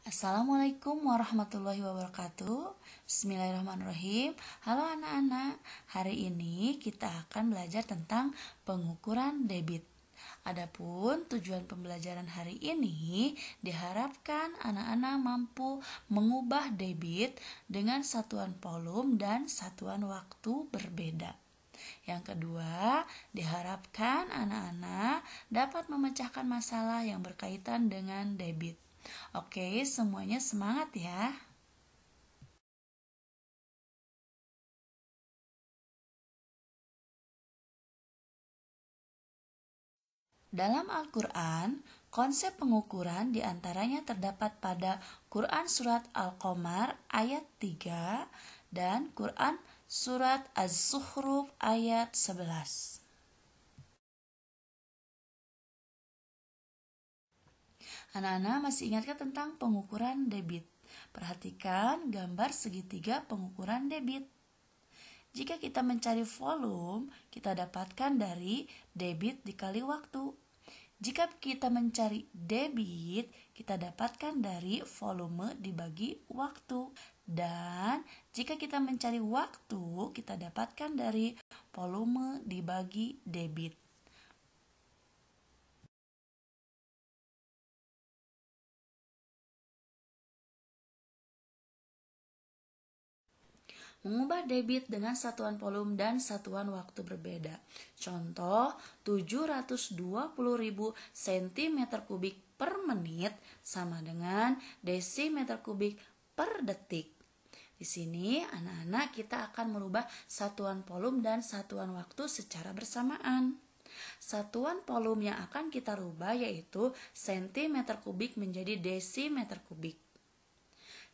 Assalamualaikum warahmatullahi wabarakatuh. Bismillahirrahmanirrahim. Halo anak-anak, hari ini kita akan belajar tentang pengukuran debit. Adapun tujuan pembelajaran hari ini diharapkan anak-anak mampu mengubah debit dengan satuan volume dan satuan waktu berbeda. Yang kedua, diharapkan anak-anak dapat memecahkan masalah yang berkaitan dengan debit. Oke, semuanya semangat ya. Dalam Al-Quran, konsep pengukuran diantaranya terdapat pada Quran Surat Al-Qamar ayat 3 dan Quran Surat Az-Zukhruf ayat 11. Anak-anak masih ingatkah tentang pengukuran debit? Perhatikan gambar segitiga pengukuran debit. Jika kita mencari volume, kita dapatkan dari debit dikali waktu. Jika kita mencari debit, kita dapatkan dari volume dibagi waktu. Dan jika kita mencari waktu, kita dapatkan dari volume dibagi debit. Mengubah debit dengan satuan volume dan satuan waktu berbeda. Contoh, 720.000 cm3 per menit sama dengan desimeter kubik per detik. Di sini anak-anak kita akan merubah satuan volume dan satuan waktu secara bersamaan. Satuan volume yang akan kita rubah yaitu cm3 menjadi desimeter kubik.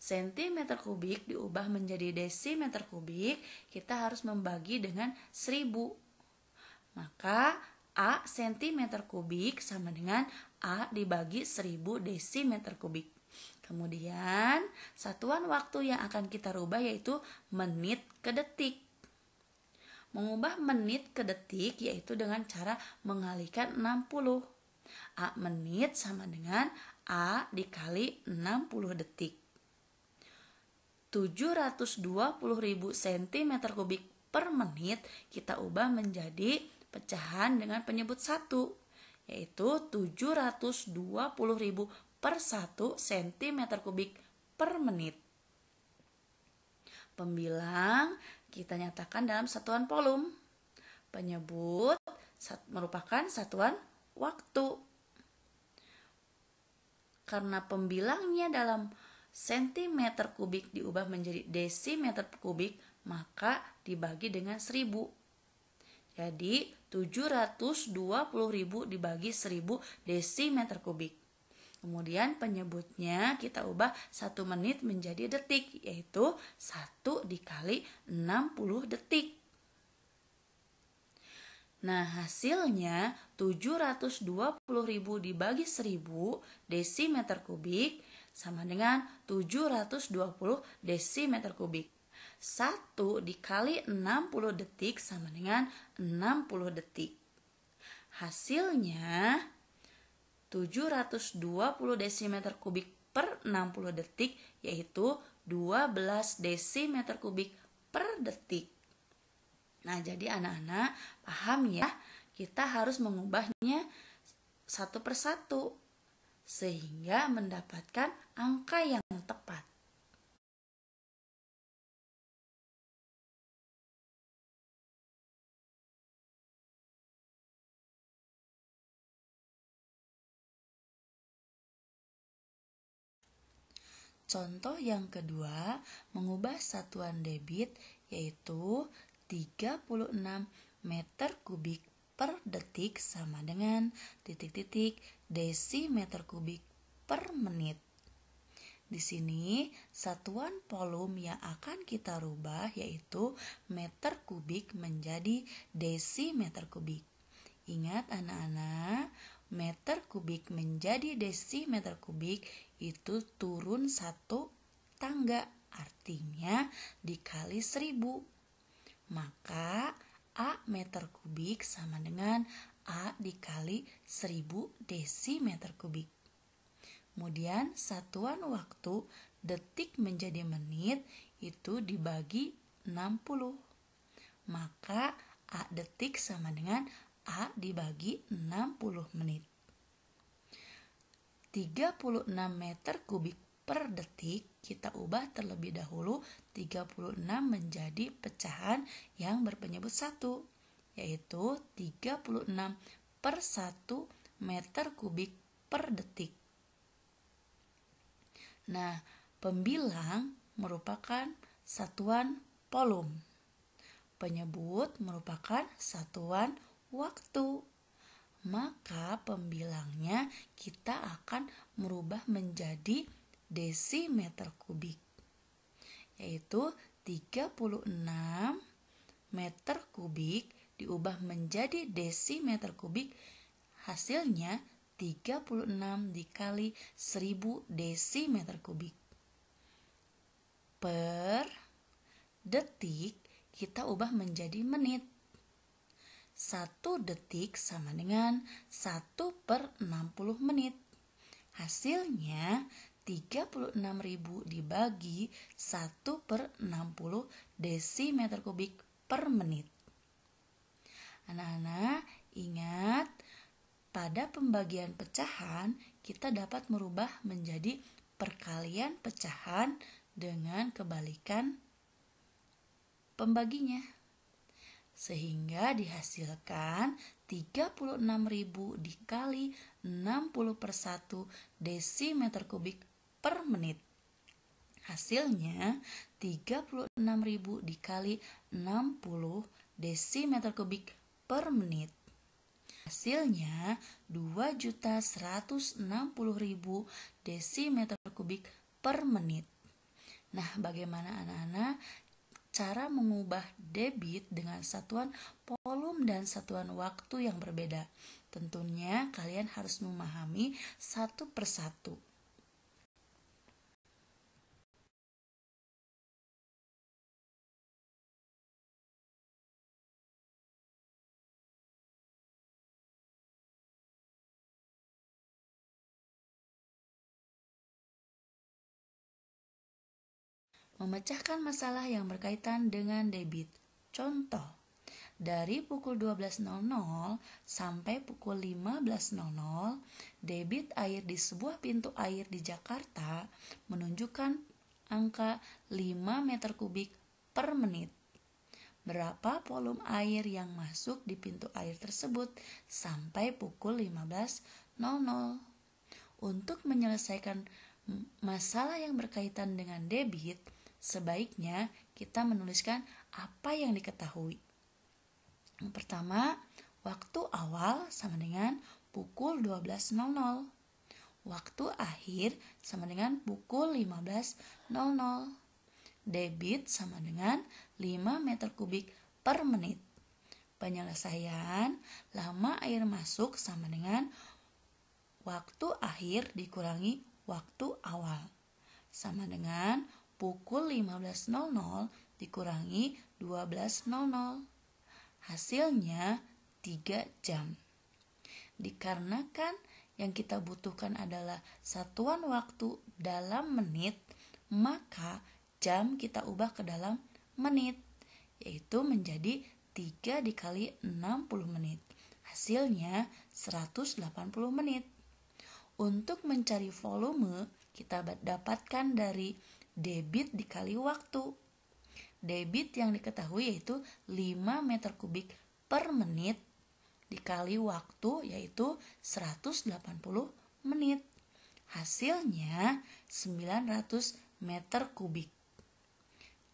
Sentimeter kubik diubah menjadi desimeter kubik, kita harus membagi dengan 1000. Maka A sentimeter kubik sama dengan A dibagi 1000 desimeter kubik. Kemudian satuan waktu yang akan kita rubah yaitu menit ke detik. Mengubah menit ke detik yaitu dengan cara mengalikan 60. A menit sama dengan A dikali 60 detik. 720.000 cm3 per menit kita ubah menjadi pecahan dengan penyebut 1, yaitu 720.000 per 1 cm3 per menit. Pembilang kita nyatakan dalam satuan volume. Penyebut merupakan satuan waktu. Karena pembilangnya dalam sentimeter kubik diubah menjadi desimeter kubik, maka dibagi dengan 1000. Jadi 720.000 dibagi 1000 desimeter kubik. Kemudian penyebutnya kita ubah 1 menit menjadi detik, yaitu 1 dikali 60 detik. Nah, hasilnya 720.000 dibagi 1000 desimeter kubik sama dengan 720 desimeter kubik. 1 dikali 60 detik sama dengan 60 detik. Hasilnya 720 desimeter kubik per 60 detik yaitu 12 desimeter kubik per detik. Nah, jadi anak-anak paham ya, kita harus mengubahnya satu persatu sehingga mendapatkan angka yang tepat. Contoh yang kedua, mengubah satuan debit yaitu 36 meter kubik per detik sama dengan titik-titik desimeter kubik per menit. Di sini satuan volume yang akan kita rubah yaitu meter kubik menjadi desimeter kubik. Ingat anak-anak, meter kubik menjadi desimeter kubik itu turun 1 tangga, artinya dikali 1000. Maka A meter kubik sama dengan A dikali 1000 desimeter kubik. Kemudian satuan waktu detik menjadi menit itu dibagi 60. Maka A detik sama dengan A dibagi 60 menit. 36 meter kubik per detik kita ubah terlebih dahulu 36 menjadi pecahan yang berpenyebut 1, yaitu 36 per 1 meter kubik per detik. Nah, pembilang merupakan satuan volum. Penyebut merupakan satuan waktu. Maka pembilangnya kita akan merubah menjadi desimeter kubik, yaitu 36 meter kubik diubah menjadi desimeter kubik, hasilnya 36 dikali 1000 desimeter kubik. Per detik kita ubah menjadi menit. 1 detik sama dengan 1 per 60 menit. Hasilnya 36.000 dibagi 1 per 60 desimeter kubik per menit. Anak-anak ingat, pada pembagian pecahan kita dapat merubah menjadi perkalian pecahan dengan kebalikan pembaginya. Sehingga dihasilkan 36.000 dikali 60 per 1 desimeter kubik per menit. Hasilnya 36.000 dikali 60 desimeter kubik per menit. Hasilnya 2.160.000 desimeter kubik per menit. Nah, bagaimana anak-anak cara mengubah debit dengan satuan volum dan satuan waktu yang berbeda? Tentunya kalian harus memahami satu persatu. Memecahkan masalah yang berkaitan dengan debit. Contoh, dari pukul 12.00 sampai pukul 15.00, debit air di sebuah pintu air di Jakarta menunjukkan angka 5 meter kubik per menit. Berapa volume air yang masuk di pintu air tersebut sampai pukul 15.00? Untuk menyelesaikan masalah yang berkaitan dengan debit, sebaiknya kita menuliskan apa yang diketahui. Yang pertama, waktu awal sama dengan pukul 12.00. Waktu akhir sama dengan pukul 15.00. Debit sama dengan 5 meter kubik per menit. Penyelesaian, lama air masuk sama dengan waktu akhir dikurangi waktu awal, sama dengan pukul 15.00 dikurangi 12.00. Hasilnya 3 jam. Dikarenakan yang kita butuhkan adalah satuan waktu dalam menit, maka jam kita ubah ke dalam menit, yaitu menjadi 3 dikali 60 menit. Hasilnya 180 menit. Untuk mencari volume, kita dapatkan dari debit dikali waktu. Debit yang diketahui yaitu 5 meter kubik per menit dikali waktu yaitu 180 menit. Hasilnya 900 meter kubik.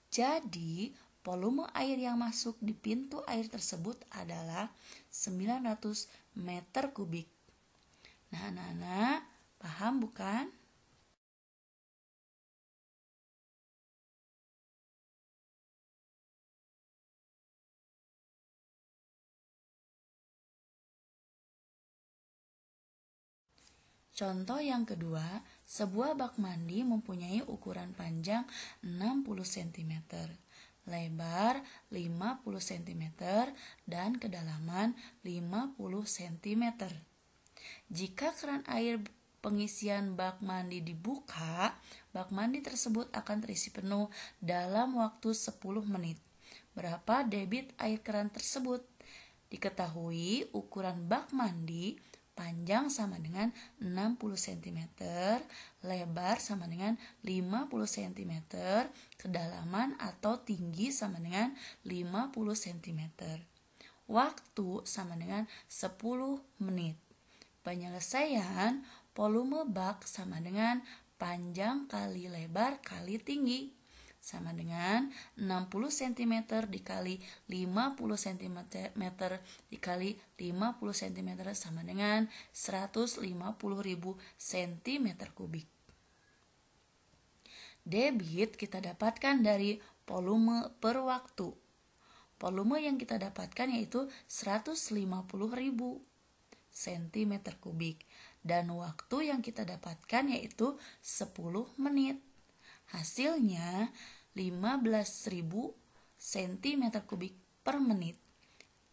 Jadi, volume air yang masuk di pintu air tersebut adalah 900 meter kubik. Nah, anak-anak, paham bukan? Contoh yang kedua, sebuah bak mandi mempunyai ukuran panjang 60 cm, lebar 50 cm, dan kedalaman 50 cm. Jika keran air pengisian bak mandi dibuka, bak mandi tersebut akan terisi penuh dalam waktu 10 menit. Berapa debit air keran tersebut? Diketahui ukuran bak mandi panjang sama dengan 60 cm, lebar sama dengan 50 cm, kedalaman atau tinggi sama dengan 50 cm. Waktu sama dengan 10 menit. Penyelesaian volume bak sama dengan panjang kali lebar kali tinggi, sama dengan 60 cm dikali 50 cm dikali 50 cm sama dengan 150.000 cm kubik. Debit kita dapatkan dari volume per waktu. Volume yang kita dapatkan yaitu 150.000 cm kubik. Dan waktu yang kita dapatkan yaitu 10 menit. Hasilnya 15.000 cm kubik per menit.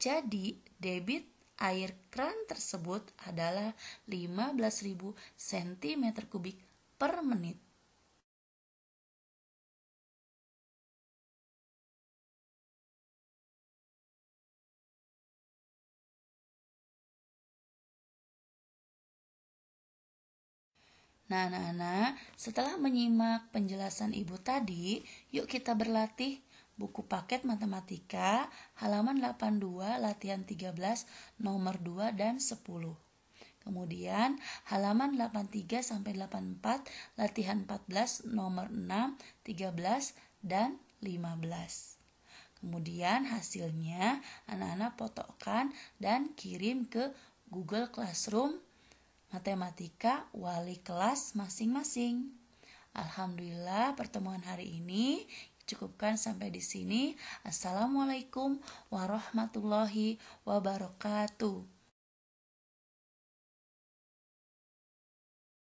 Jadi debit air keran tersebut adalah 15.000 cm kubik per menit. Nah, anak-anak, setelah menyimak penjelasan ibu tadi, yuk kita berlatih buku paket matematika halaman 82 latihan 13 nomor 2 dan 10. Kemudian halaman 83 sampai 84 latihan 14 nomor 6, 13 dan 15. Kemudian hasilnya anak-anak fotokan dan kirim ke Google Classroom matematika wali kelas masing-masing. Alhamdulillah pertemuan hari ini cukupkan sampai di sini. Assalamualaikum warahmatullahi wabarakatuh.